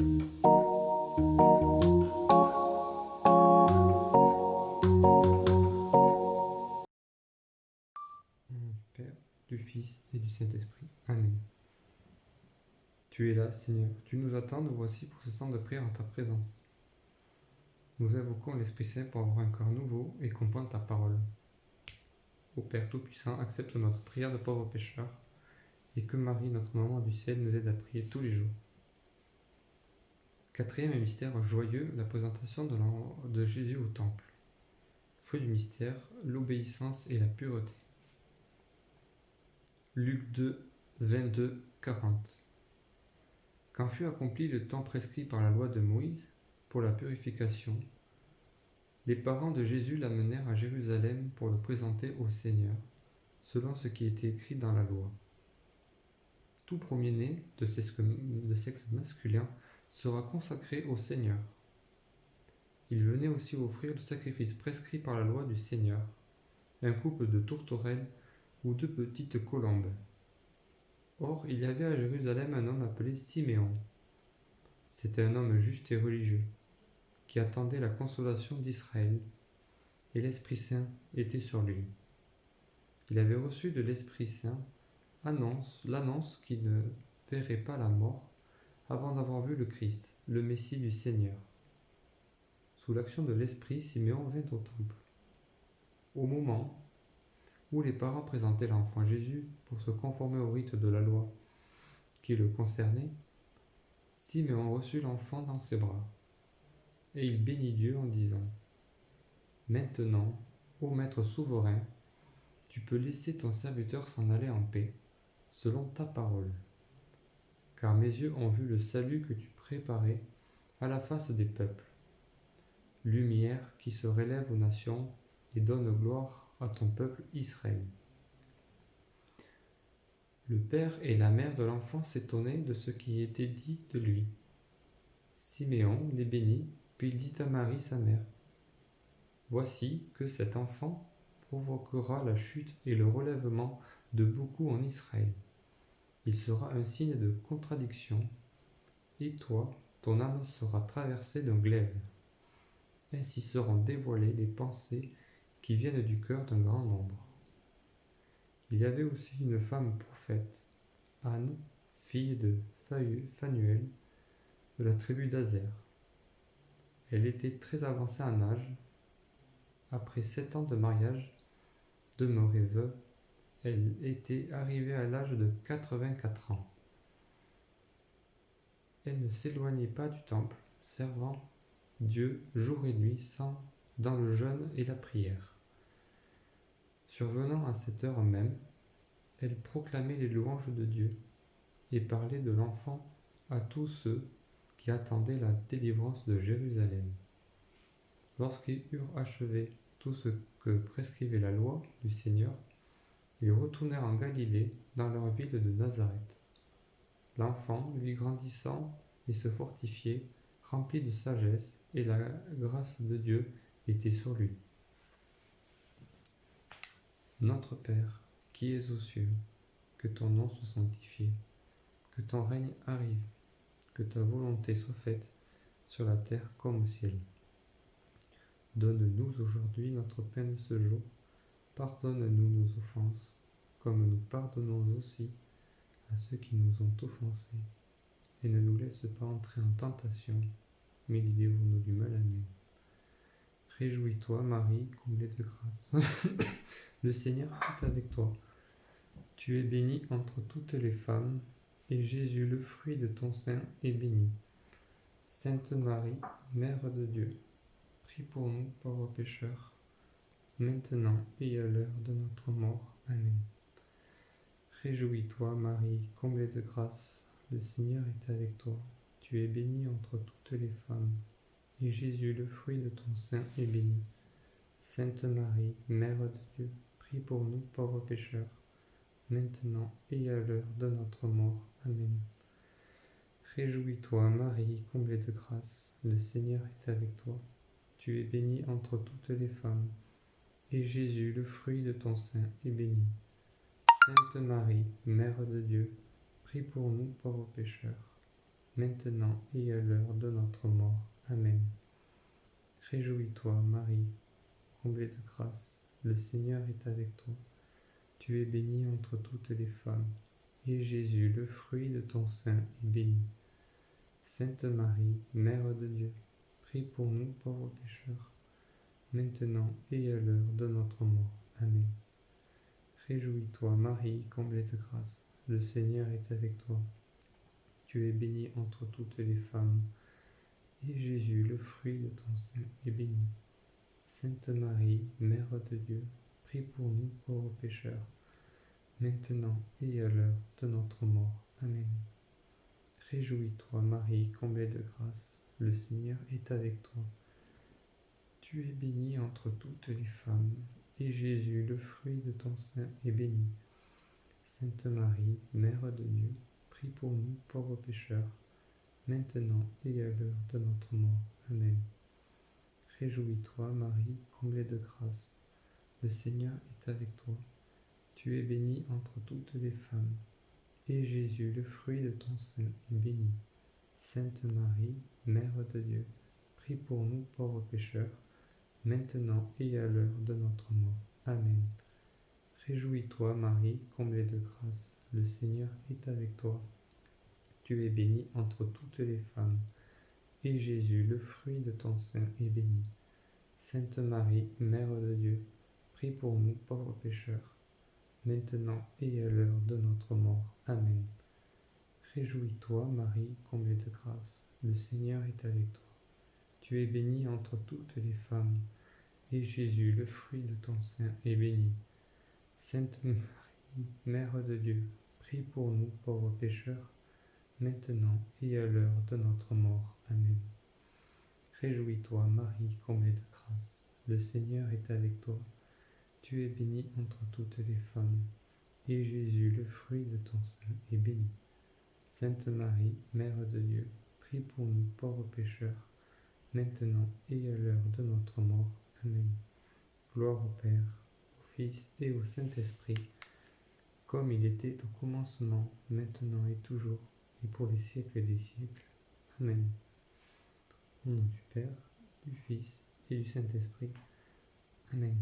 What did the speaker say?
Au nom du Père, du Fils et du Saint-Esprit. Amen. Tu es là, Seigneur, tu nous attends, nous voici pour ce temps de prière en ta présence. Nous invoquons l'Esprit Saint pour avoir un cœur nouveau et comprendre ta parole. Ô Père Tout-Puissant, accepte notre prière de pauvres pécheurs et que Marie, notre maman du ciel, nous aide à prier tous les jours. Quatrième mystère joyeux, la présentation de Jésus au temple. Fruit du mystère, l'obéissance et la pureté. Luc 2, 22, 40. Quand fut accompli le temps prescrit par la loi de Moïse pour la purification, les parents de Jésus l'amenèrent à Jérusalem pour le présenter au Seigneur, selon ce qui était écrit dans la loi. Tout premier-né de sexe masculin sera consacré au Seigneur. Il venait aussi offrir le sacrifice prescrit par la loi du Seigneur, un couple de tourterelles ou de petites colombes. Or, il y avait à Jérusalem un homme appelé Siméon. C'était un homme juste et religieux, qui attendait la consolation d'Israël, et l'Esprit Saint était sur lui. Il avait reçu de l'Esprit Saint l'annonce qu'il ne verrait pas la mort avant d'avoir vu le Christ, le Messie du Seigneur. Sous l'action de l'Esprit, Siméon vint au temple. Au moment où les parents présentaient l'enfant Jésus pour se conformer au rite de la loi qui le concernait, Siméon reçut l'enfant dans ses bras, et il bénit Dieu en disant : « Maintenant, ô Maître souverain, tu peux laisser ton serviteur s'en aller en paix, selon ta parole. Car mes yeux ont vu le salut que tu préparais à la face des peuples, lumière qui se relève aux nations et donne gloire à ton peuple Israël. » Le père et la mère de l'enfant s'étonnaient de ce qui était dit de lui. Siméon les bénit, puis il dit à Marie sa mère : « Voici que cet enfant provoquera la chute et le relèvement de beaucoup en Israël. Il sera un signe de contradiction, et toi, ton âme sera traversée d'un glaive. Ainsi seront dévoilées les pensées qui viennent du cœur d'un grand nombre. » Il y avait aussi une femme prophète, Anne, fille de Phanuel, de la tribu d'Azer. Elle était très avancée en âge. Après 7 ans de mariage, demeurée veuve, elle était arrivée à l'âge de 84 ans. Elle ne s'éloignait pas du temple, servant Dieu jour et nuit dans le jeûne et la prière. Survenant à cette heure même, elle proclamait les louanges de Dieu et parlait de l'enfant à tous ceux qui attendaient la délivrance de Jérusalem. Lorsqu'ils eurent achevé tout ce que prescrivait la loi du Seigneur, ils retournèrent en Galilée, dans leur ville de Nazareth. L'enfant, lui grandissant et se fortifiait, rempli de sagesse, et la grâce de Dieu était sur lui. Notre Père, qui es aux cieux, que ton nom soit sanctifié, que ton règne arrive, que ta volonté soit faite sur la terre comme au ciel. Donne-nous aujourd'hui notre pain de ce jour. Pardonne-nous nos offenses, comme nous pardonnons aussi à ceux qui nous ont offensés. Et ne nous laisse pas entrer en tentation, mais libère-nous du mal. Amen. Réjouis-toi, Marie, comblée de grâce. Le Seigneur est avec toi. Tu es bénie entre toutes les femmes, et Jésus, le fruit de ton sein, est béni. Sainte Marie, Mère de Dieu, prie pour nous, pauvres pécheurs, maintenant et à l'heure de notre mort. Amen. Réjouis-toi, Marie, comblée de grâce, le Seigneur est avec toi. Tu es bénie entre toutes les femmes, et Jésus, le fruit de ton sein, est béni. Sainte Marie, Mère de Dieu, prie pour nous, pauvres pécheurs, maintenant et à l'heure de notre mort. Amen. Réjouis-toi, Marie, comblée de grâce, le Seigneur est avec toi. Tu es bénie entre toutes les femmes, et Jésus, le fruit de ton sein, est béni. Sainte Marie, Mère de Dieu, prie pour nous pauvres pécheurs, maintenant et à l'heure de notre mort. Amen. Réjouis-toi, Marie, comblée de grâce, le Seigneur est avec toi. Tu es bénie entre toutes les femmes, et Jésus, le fruit de ton sein, est béni. Sainte Marie, Mère de Dieu, prie pour nous pauvres pécheurs, maintenant et à l'heure de notre mort. Amen. Réjouis-toi, Marie, comblée de grâce, le Seigneur est avec toi. Tu es bénie entre toutes les femmes, et Jésus, le fruit de ton sein, est béni. Sainte Marie, Mère de Dieu, prie pour nous pauvres pécheurs, maintenant et à l'heure de notre mort. Amen. Réjouis-toi, Marie, comblée de grâce, le Seigneur est avec toi. Tu es bénie entre toutes les femmes, et Jésus, le fruit de ton sein, est béni. Sainte Marie, Mère de Dieu, prie pour nous pauvres pécheurs, maintenant et à l'heure de notre mort. Amen. Réjouis-toi, Marie, comblée de grâce, le Seigneur est avec toi. Tu es bénie entre toutes les femmes, et Jésus, le fruit de ton sein, est béni. Sainte Marie, Mère de Dieu, prie pour nous pauvres pécheurs, maintenant et à l'heure de notre mort. Amen. Réjouis-toi, Marie, comblée de grâce, le Seigneur est avec toi. Tu es bénie entre toutes les femmes, et Jésus, le fruit de ton sein, est béni. Sainte Marie, Mère de Dieu, prie pour nous pauvres pécheurs, maintenant et à l'heure de notre mort. Amen. Réjouis-toi, Marie, comblée de grâce, le Seigneur est avec toi. Tu es bénie entre toutes les femmes, et Jésus, le fruit de ton sein, est béni. Sainte Marie, Mère de Dieu, prie pour nous pauvres pécheurs, maintenant et à l'heure de notre mort. Amen. Réjouis-toi, Marie, comblée de grâce, le Seigneur est avec toi. Tu es bénie entre toutes les femmes, et Jésus, le fruit de ton sein, est béni. Sainte Marie, Mère de Dieu, prie pour nous pauvres pécheurs, maintenant et à l'heure de notre mort. Amen. Gloire au Père, au Fils et au Saint-Esprit, comme il était au commencement, maintenant et toujours, et pour les siècles des siècles. Amen. Au nom du Père, du Fils et du Saint-Esprit. Amen.